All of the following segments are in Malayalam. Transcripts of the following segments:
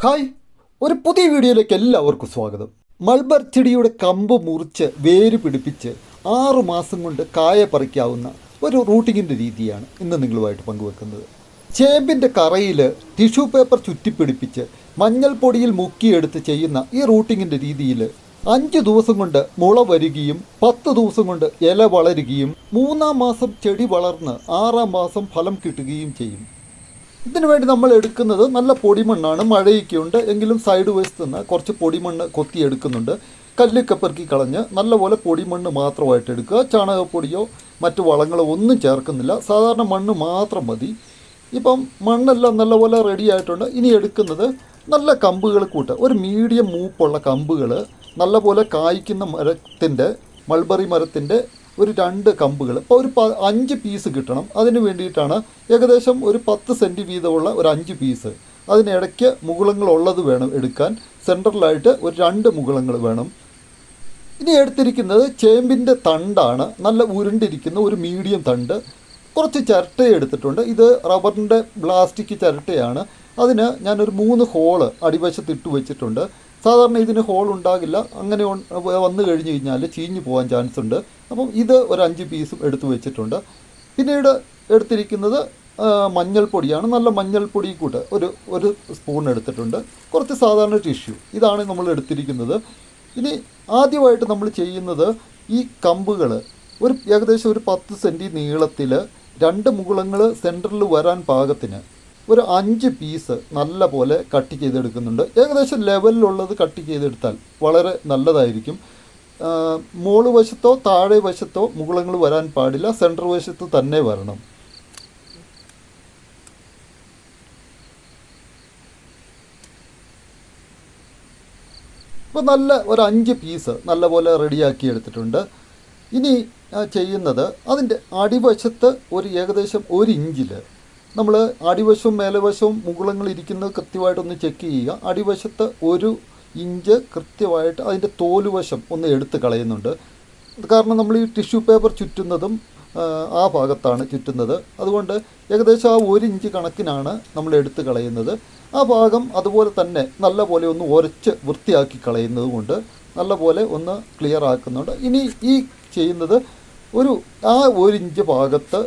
ഹായ്, ഒരു പുതിയ വീഡിയോയിലേക്ക് എല്ലാവർക്കും സ്വാഗതം. മൾബർ ചെടിയുടെ കമ്പ് മുറിച്ച് വേര് പിടിപ്പിച്ച് 6 മാസം കൊണ്ട് കായ പറിക്കാവുന്ന ഒരു റൂട്ടിങ്ങിൻ്റെ രീതിയാണ് ഇന്ന് നിങ്ങളുമായിട്ട് പങ്കുവെക്കുന്നത്. ചേമ്പിൻ്റെ കറയിൽ ടിഷ്യൂ പേപ്പർ ചുറ്റിപ്പിടിപ്പിച്ച് മഞ്ഞൾപ്പൊടിയിൽ മുക്കിയെടുത്ത് ചെയ്യുന്ന ഈ റൂട്ടിങ്ങിൻ്റെ രീതിയിൽ 5 ദിവസം കൊണ്ട് മുള വരികയും 10 ദിവസം കൊണ്ട് ഇല വളരുകയും 3-ാം മാസം ചെടി വളർന്ന് 6-ാം മാസം ഫലം കിട്ടുകയും ചെയ്യും. ഇതിനു വേണ്ടി നമ്മൾ എടുക്കുന്നത് നല്ല പൊടിമണ്ണാണ്. മഴയൊക്കെയുണ്ട് എങ്കിലും സൈഡ് വശത്ത് നിന്ന് കുറച്ച് പൊടിമണ്ണ് കൊത്തിയെടുക്കുന്നുണ്ട്. കല്ലൊക്കെ പെറുക്കി കളഞ്ഞ് നല്ലപോലെ പൊടിമണ്ണ് മാത്രമായിട്ട് എടുക്കുക. ചാണകപ്പൊടിയോ മറ്റു വളങ്ങളോ ഒന്നും ചേർക്കുന്നില്ല, സാധാരണ മണ്ണ് മാത്രം മതി. ഇപ്പം മണ്ണെല്ലാം നല്ലപോലെ റെഡി ആയിട്ടുണ്ട്. ഇനി എടുക്കുന്നത് നല്ല കമ്പുകൾ കൂട്ട്, ഒരു മീഡിയം മൂപ്പുള്ള കമ്പുകൾ, നല്ലപോലെ കായ്ക്കുന്ന മരത്തിൻ്റെ മൾബറി മരത്തിൻ്റെ ഒരു 2 കമ്പുകൾ, ഇപ്പോൾ ഒരു 5 പീസ് കിട്ടണം. അതിന് വേണ്ടിയിട്ടാണ് ഏകദേശം ഒരു 10 സെൻറ്റി വീതമുള്ള ഒരു 5 പീസ്. അതിനിടയ്ക്ക് മുകുളങ്ങളുള്ളത് വേണം എടുക്കാൻ. സെൻട്രലായിട്ട് ഒരു 2 മുകുളങ്ങൾ വേണം. ഇനി എടുത്തിരിക്കുന്നത് ചേമ്പിൻ്റെ തണ്ടാണ്. നല്ല ഉരുണ്ടിരിക്കുന്ന ഒരു മീഡിയം തണ്ട്. കുറച്ച് ചിരട്ട എടുത്തിട്ടുണ്ട്. ഇത് റബ്ബറിൻ്റെ പ്ലാസ്റ്റിക് ചിരട്ടയാണ്. അതിന് ഞാനൊരു 3 ഹോള് അടിവശത്ത് ഇട്ട് വെച്ചിട്ടുണ്ട്. സാധാരണ ഇതിന് ഹോൾ ഉണ്ടാകില്ല, അങ്ങനെ വന്നു കഴിഞ്ഞ് കഴിഞ്ഞാൽ ചീഞ്ഞു പോകാൻ ചാൻസ് ഉണ്ട്. അപ്പം ഇത് ഒരു 5 പീസും എടുത്തു വെച്ചിട്ടുണ്ട്. പിന്നീട് എടുത്തിരിക്കുന്നത് മഞ്ഞൾപ്പൊടിയാണ്. നല്ല മഞ്ഞൾപ്പൊടി കൂട്ട് ഒരു സ്പൂൺ എടുത്തിട്ടുണ്ട്. കുറച്ച് സാധാരണ ടിഷ്യൂ, ഇതാണ് നമ്മൾ എടുത്തിരിക്കുന്നത്. ഇനി ആദ്യമായിട്ട് നമ്മൾ ചെയ്യുന്നത് ഈ കമ്പുകൾ ഏകദേശം ഒരു 10 സെൻറ്റി നീളത്തിൽ 2 മുകുളങ്ങൾ സെൻറ്ററിൽ വരാൻ പാകത്തിന് ഒരു 5 പീസ് നല്ല പോലെ കട്ട് ചെയ്തെടുക്കുന്നുണ്ട്. ഏകദേശം ലെവലിലുള്ളത് കട്ട് ചെയ്തെടുത്താൽ വളരെ നല്ലതായിരിക്കും. മോള് വശത്തോ താഴെ വശത്തോ മുകുളങ്ങൾ വരാൻ പാടില്ല, സെൻറ്റർ വശത്ത് തന്നെ വരണം. ഇപ്പോൾ നല്ല ഒരു 5 പീസ് നല്ലപോലെ റെഡിയാക്കി എടുത്തിട്ടുണ്ട്. ഇനി ചെയ്യുന്നത് അതിൻ്റെ അടിവശത്ത് ഒരു ഏകദേശം 1 ഇഞ്ചിൽ നമ്മൾ അടിവശവും മേലവശവും മുകുളങ്ങൾ ഇരിക്കുന്നത് കൃത്യമായിട്ടൊന്ന് ചെക്ക് ചെയ്യുക. അടിവശത്ത് 1 ഇഞ്ച് കൃത്യമായിട്ട് അതിൻ്റെ തോലുവശം ഒന്ന് എടുത്ത് കളയുന്നുണ്ട്. കാരണം നമ്മൾ ഈ ടിഷ്യൂ പേപ്പർ ചുറ്റുന്നതും ആ ഭാഗത്താണ് ചുറ്റുന്നത്. അതുകൊണ്ട് ഏകദേശം ആ 1 ഇഞ്ച് കണക്കിനാണ് നമ്മൾ എടുത്ത് കളയുന്നത്. ആ ഭാഗം അതുപോലെ തന്നെ നല്ല പോലെ ഒന്ന് ഉരച്ച് വൃത്തിയാക്കി കളയുന്നത് കൊണ്ട് നല്ല പോലെ ഒന്ന് ക്ലിയർ ആക്കുന്നുണ്ട്. ഇനി ഈ ചെയ്യുന്നത് ആ 1 ഇഞ്ച് ഭാഗത്ത്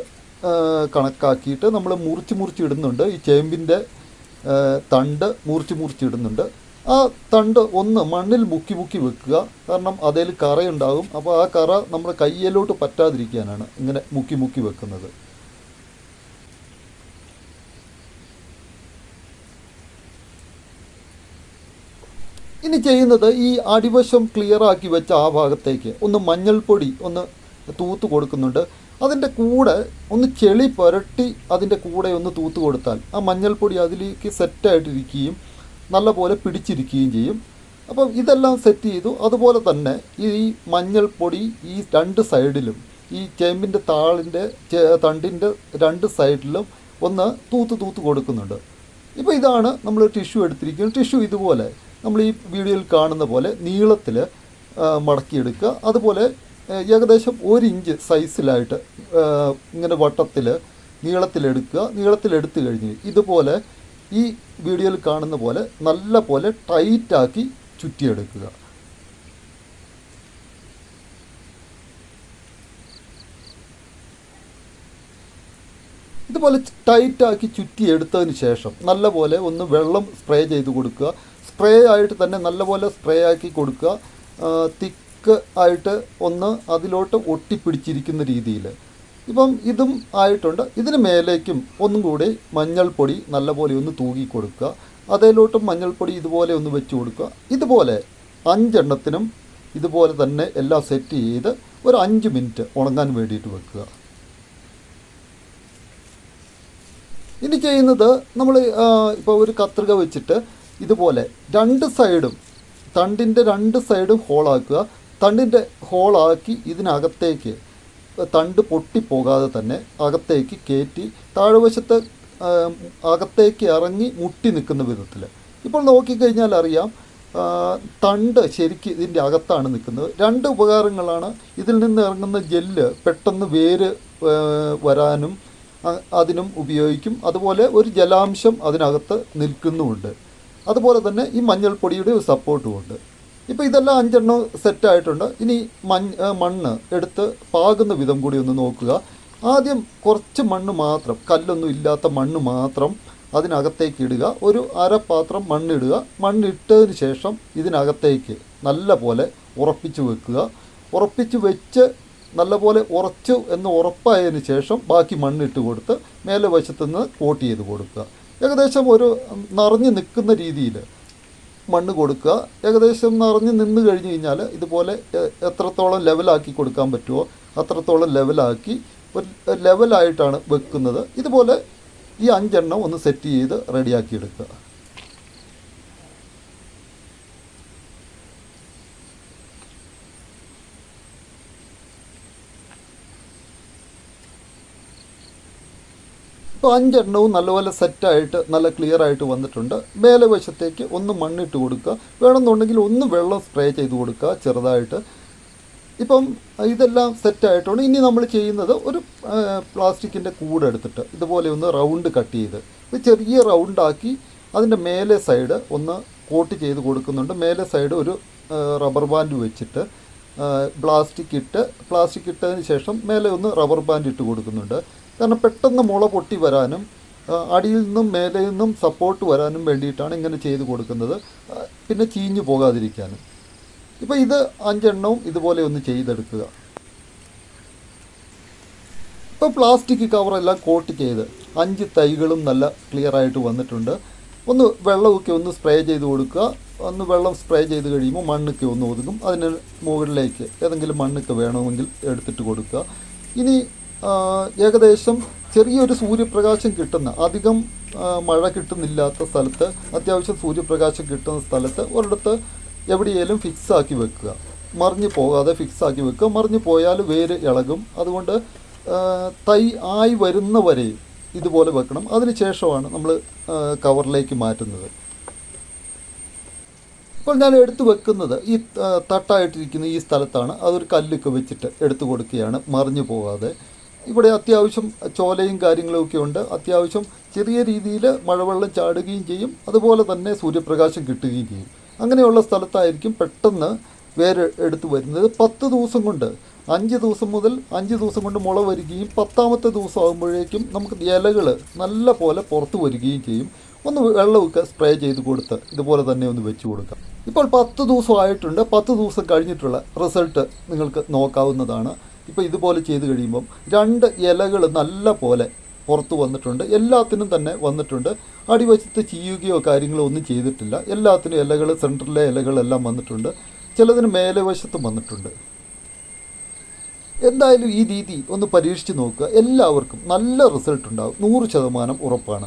കണക്കാക്കിയിട്ട് നമ്മൾ മുറിച്ചിടുന്നുണ്ട്. ഈ ചേമ്പിൻ്റെ തണ്ട് മുറിച്ചിടുന്നുണ്ട്. ആ തണ്ട് ഒന്ന് മണ്ണിൽ മുക്കി വെക്കുക. കാരണം അതിൽ കറയുണ്ടാകും. അപ്പോൾ ആ കറ നമ്മുടെ കയ്യിലോട്ട് പറ്റാതിരിക്കാനാണ് ഇങ്ങനെ മുക്കി വെക്കുന്നത്. ഇനി ചെയ്യുന്നത് ഈ അടിവശം ക്ലിയറാക്കി വെച്ച ആ ഭാഗത്തേക്ക് ഒന്ന് മഞ്ഞൾപ്പൊടി ഒന്ന് തൂത്ത് കൊടുക്കുന്നുണ്ട്. അതിൻ്റെ കൂടെ ഒന്ന് ചെളി പുരട്ടി അതിൻ്റെ കൂടെ ഒന്ന് തൂത്ത് കൊടുത്താൽ ആ മഞ്ഞൾപ്പൊടി അതിലേക്ക് സെറ്റായിട്ടിരിക്കുകയും നല്ലപോലെ പിടിച്ചിരിക്കുകയും ചെയ്യും. അപ്പം ഇതെല്ലാം സെറ്റ് ചെയ്തു. അതുപോലെ തന്നെ ഈ മഞ്ഞൾപ്പൊടി ഈ 2 സൈഡിലും ഈ ചേമ്പിൻ്റെ തണ്ടിൻ്റെ 2 സൈഡിലും ഒന്ന് തൂത്ത് കൊടുക്കുന്നുണ്ട്. ഇപ്പോൾ ഇതാണ് നമ്മൾ ടിഷ്യൂ എടുത്തിരിക്കുന്നത്. ടിഷ്യൂ ഇതുപോലെ നമ്മൾ ഈ വീഡിയോയിൽ കാണുന്ന പോലെ നീളത്തിൽ മടക്കിയെടുക്കുക. അതുപോലെ ഏകദേശം 1 ഇഞ്ച് സൈസിലായിട്ട് ഇങ്ങനെ വട്ടത്തിൽ നീളത്തിലെടുക്കുക. നീളത്തിലെടുത്ത് കഴിഞ്ഞ് ഇതുപോലെ ഈ വീഡിയോയിൽ കാണുന്ന പോലെ നല്ല പോലെ ടൈറ്റാക്കി ചുറ്റിയെടുക്കുക. ഇതുപോലെ ടൈറ്റാക്കി ചുറ്റിയെടുത്തതിന് ശേഷം നല്ലപോലെ ഒന്ന് വെള്ളം സ്പ്രേ ചെയ്ത് കൊടുക്കുക. സ്പ്രേ ആയിട്ട് തന്നെ നല്ലപോലെ സ്പ്രേ ആക്കി കൊടുക്കുക. ആയിട്ട് ഒന്ന് അതിലോട്ട് ഒട്ടിപ്പിടിച്ചിരിക്കുന്ന രീതിയിൽ. ഇപ്പം ഇതും ആയിട്ടുണ്ട്. ഇതിന് മേലേക്കും ഒന്നും കൂടി മഞ്ഞൾപ്പൊടി നല്ലപോലെ ഒന്ന് തൂക്കി കൊടുക്കുക. അതിലോട്ടും മഞ്ഞൾപ്പൊടി ഇതുപോലെ ഒന്ന് വെച്ച് കൊടുക്കുക. ഇതുപോലെ 5 എണ്ണത്തിനും ഇതുപോലെ തന്നെ എല്ലാം സെറ്റ് ചെയ്ത് ഒരു 5 മിനിറ്റ് ഉണങ്ങാൻ വേണ്ടിയിട്ട് വെക്കുക. ഇനി ചെയ്യുന്നത് നമ്മൾ ഇപ്പോൾ ഒരു കത്രിക വെച്ചിട്ട് ഇതുപോലെ 2 സൈഡും തണ്ടിൻ്റെ 2 സൈഡും ഹോളാക്കുക. തണ്ടിൻ്റെ ഹോളാക്കി ഇതിനകത്തേക്ക് തണ്ട് പൊട്ടിപ്പോകാതെ തന്നെ അകത്തേക്ക് കയറ്റി താഴ്വശത്ത് അകത്തേക്ക് ഇറങ്ങി മുട്ടി നിൽക്കുന്ന വിധത്തിൽ. ഇപ്പോൾ നോക്കിക്കഴിഞ്ഞാൽ അറിയാം തണ്ട് ശരിക്ക് ഇതിൻ്റെ അകത്താണ് നിൽക്കുന്നത്. 2 ഉപകാരങ്ങളാണ്. ഇതിൽ നിന്ന് ഇറങ്ങുന്ന ജെല്ല് പെട്ടെന്ന് വേര് വരാനും അതിനും ഉപയോഗിക്കും. അതുപോലെ ഒരു ജലാംശം അതിനകത്ത് നിൽക്കുന്നുമുണ്ട്. അതുപോലെ തന്നെ ഈ മഞ്ഞൾപ്പൊടിയുടെ ഒരു സപ്പോർട്ടും ഉണ്ട്. ഇപ്പോൾ ഇതെല്ലാം 5 സെറ്റായിട്ടുണ്ട്. ഇനി മണ്ണ് എടുത്ത് പാകുന്ന വിധം കൂടി ഒന്ന് നോക്കുക. ആദ്യം കുറച്ച് മണ്ണ് മാത്രം, കല്ലൊന്നും ഇല്ലാത്ത മണ്ണ് മാത്രം അതിനകത്തേക്ക് ഇടുക. ഒരു അരപ്പാത്രം മണ്ണിടുക. മണ്ണിട്ടതിന് ശേഷം ഇതിനകത്തേക്ക് നല്ല പോലെ ഉറപ്പിച്ച് വെക്കുക. ഉറപ്പിച്ച് വെച്ച് നല്ലപോലെ ഉറച്ചു എന്ന് ഉറപ്പായതിന് ശേഷം ബാക്കി മണ്ണിട്ട് കൊടുത്ത് മേലെ വശത്തുനിന്ന് കോട്ട് ചെയ്ത് കൊടുക്കുക. ഏകദേശം ഒരു നിറഞ്ഞ് നിൽക്കുന്ന രീതിയിൽ മണ്ണ് കൊടുക്കുക. ഏകദേശം നിറഞ്ഞ് നിന്ന് കഴിഞ്ഞ് കഴിഞ്ഞാൽ ഇതുപോലെ എത്രത്തോളം ലെവലാക്കി കൊടുക്കാൻ പറ്റുമോ അത്രത്തോളം ലെവലാക്കി ഒരു ലെവലായിട്ടാണ് വെക്കുന്നത്. ഇതുപോലെ ഈ 5 ഒന്ന് സെറ്റ് ചെയ്ത് റെഡിയാക്കി എടുക്കുക. ഇപ്പോൾ 5 നല്ലപോലെ സെറ്റായിട്ട് നല്ല ക്ലിയർ ആയിട്ട് വന്നിട്ടുണ്ട്. മേലെ വശത്തേക്ക് ഒന്ന് മണ്ണിട്ട് കൊടുക്കുക. വേണമെന്നുണ്ടെങ്കിൽ ഒന്ന് വെള്ളം സ്പ്രേ ചെയ്ത് കൊടുക്കുക ചെറുതായിട്ട്. ഇപ്പം ഇതെല്ലാം സെറ്റായിട്ടുണ്ട്. ഇനി നമ്മൾ ചെയ്യുന്നത് ഒരു പ്ലാസ്റ്റിക്കിൻ്റെ കൂടെടുത്തിട്ട് ഇതുപോലെ ഒന്ന് റൗണ്ട് കട്ട് ചെയ്ത് ഒരു ചെറിയ റൗണ്ടാക്കി അതിൻ്റെ മേലെ സൈഡ് ഒന്ന് കോട്ട് ചെയ്ത് കൊടുക്കുന്നുണ്ട്. മേലെ സൈഡ് ഒരു റബ്ബർ ബാൻഡ് വെച്ചിട്ട് പ്ലാസ്റ്റിക് ഇട്ടതിന് ശേഷം മേലെ ഒന്ന് റബ്ബർ ബാൻഡ് ഇട്ട് കൊടുക്കുന്നുണ്ട്. കാരണം പെട്ടെന്ന് മുള പൊട്ടി വരാനും അടിയിൽ നിന്നും മേലെ നിന്നും സപ്പോർട്ട് വരാനും വേണ്ടിയിട്ടാണ് ഇങ്ങനെ ചെയ്ത് കൊടുക്കുന്നത്. പിന്നെ ചീഞ്ഞു പോകാതിരിക്കാനും. ഇപ്പോൾ ഇത് 5 ഇതുപോലെ ഒന്ന് ചെയ്തെടുക്കുക. ഇപ്പോൾ പ്ലാസ്റ്റിക് കവറെല്ലാം കോട്ട് ചെയ്ത് 5 തൈകളും നല്ല ക്ലിയറായിട്ട് വന്നിട്ടുണ്ട്. ഒന്ന് വെള്ളമൊക്കെ ഒന്ന് സ്പ്രേ ചെയ്ത് കൊടുക്കുക. ഒന്ന് വെള്ളം സ്പ്രേ ചെയ്ത് കഴിയുമ്പോൾ മണ്ണൊക്കെ ഒന്ന് ഒതുങ്ങും. അതിന് മുകളിലേക്ക് ഏതെങ്കിലും മണ്ണൊക്കെ വേണമെങ്കിൽ എടുത്തിട്ട് കൊടുക്കുക. ഇനി ഏകദേശം ചെറിയൊരു സൂര്യപ്രകാശം കിട്ടുന്ന, അധികം മഴ കിട്ടുന്നില്ലാത്ത സ്ഥലത്ത്, അത്യാവശ്യം സൂര്യപ്രകാശം കിട്ടുന്ന സ്ഥലത്ത് ഒരിടത്ത് എവിടെയെങ്കിലും ഫിക്സാക്കി വെക്കുക. മറിഞ്ഞു പോകാതെ ഫിക്സാക്കി വെക്കുക. മറിഞ്ഞു പോയാൽ വേര് ഇളകും. അതുകൊണ്ട് തൈ ആയി വരുന്നവരെയും ഇതുപോലെ വെക്കണം. അതിന് ശേഷമാണ് നമ്മൾ കവറിലേക്ക് മാറ്റുന്നത്. ഇപ്പോൾ ഞാൻ എടുത്തു വെക്കുന്നത് ഈ തട്ടായിട്ടിരിക്കുന്ന ഈ സ്ഥലത്താണ്. അതൊരു കല്ലൊക്കെ വെച്ചിട്ട് എടുത്തു കൊടുക്കുകയാണ്, മറിഞ്ഞു പോകാതെ. ഇവിടെ അത്യാവശ്യം ചോലയും കാര്യങ്ങളൊക്കെ ഉണ്ട്. അത്യാവശ്യം ചെറിയ രീതിയിൽ മഴവെള്ളം ചാടുകയും ചെയ്യും. അതുപോലെ തന്നെ സൂര്യപ്രകാശം കിട്ടുകയും ചെയ്യും. അങ്ങനെയുള്ള സ്ഥലത്തായിരിക്കും പെട്ടെന്ന് വേര് എടുത്തു വരുന്നത്. 10 ദിവസം കൊണ്ട്, 5 ദിവസം മുതൽ 5 ദിവസം കൊണ്ട് മുള വരികയും 10ാമത്തെ ദിവസം ആകുമ്പോഴേക്കും നമുക്ക് ഇലകൾ നല്ല പോലെ പുറത്ത് വരികയും ചെയ്യും. ഒന്ന് വെള്ളമൊക്കെ സ്പ്രേ ചെയ്ത് കൊടുത്ത് ഇതുപോലെ തന്നെ ഒന്ന് വെച്ച് കൊടുക്കാം. ഇപ്പോൾ 10 ദിവസം ആയിട്ടുണ്ട്. 10 ദിവസം കഴിഞ്ഞിട്ടുള്ള റിസൾട്ട് നിങ്ങൾക്ക് നോക്കാവുന്നതാണ്. ഇപ്പോൾ ഇതുപോലെ ചെയ്ത് കഴിയുമ്പം 2 ഇലകൾ നല്ല പോലെ പുറത്ത് വന്നിട്ടുണ്ട്. എല്ലാത്തിനും തന്നെ വന്നിട്ടുണ്ട്. അടിവശത്ത് ചീയുകയോ കാര്യങ്ങളോ ഒന്നും ചെയ്തിട്ടില്ല. എല്ലാത്തിനും ഇലകൾ, സെൻറ്ററിലെ ഇലകളെല്ലാം വന്നിട്ടുണ്ട്. ചിലതിന് മേലെ വശത്തും വന്നിട്ടുണ്ട്. എന്തായാലും ഈ രീതി ഒന്ന് പരീക്ഷിച്ച് നോക്കുക. എല്ലാവർക്കും നല്ല റിസൾട്ട് ഉണ്ടാകും. 100% ഉറപ്പാണ്.